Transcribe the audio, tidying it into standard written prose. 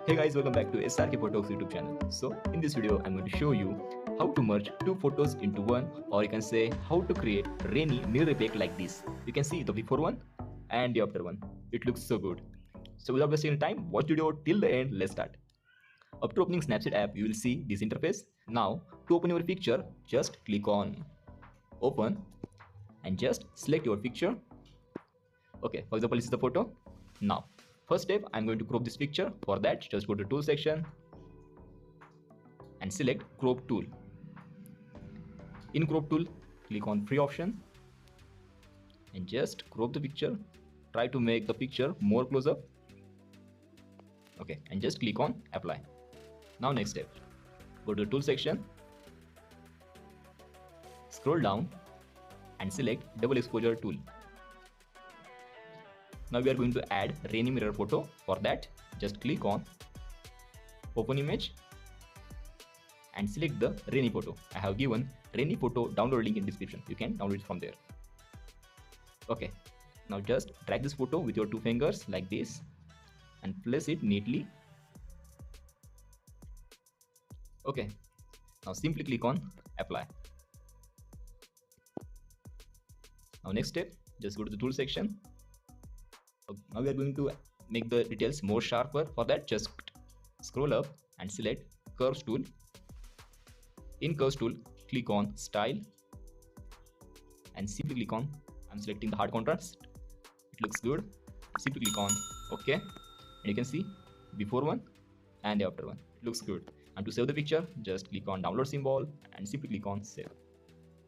Hey guys, welcome back to SRK Photoworkz YouTube channel. So in this video, I'm going to show you how to merge two photos into one, or you can say how to create rainy mirror effect like this. You can see the before one and the after one. It looks so good. So without wasting time, watch the video till the end. Let's start. After opening Snapseed app, you will see this interface. Now to open your picture, just click on open and just select your picture. Okay, for example, this is the photo. Now first step, I'm going to crop this picture. For that, just go to tool section and select crop tool. In crop tool, click on free option and just crop the picture. Try to make the picture more close up. Okay, and just click on apply. Now next step, go to the tool section, scroll down and select double exposure tool. Now we are going to add rainy mirror photo. For that, just click on open image and select the rainy photo. I have given rainy photo download link in description. You can download it from there. Okay, now just drag this photo with your two fingers like this and place it neatly. Okay, now simply click on apply. Now next step, just go to the tool section. Now we are going to make the details more sharper. For that, just scroll up and select curves tool. In curves tool, click on style and simply click on, I'm selecting the hard contrast. It looks good. Simply click on OK, and you can see before one and the after one. It looks good. And to save the picture, just click on download symbol and simply click on save.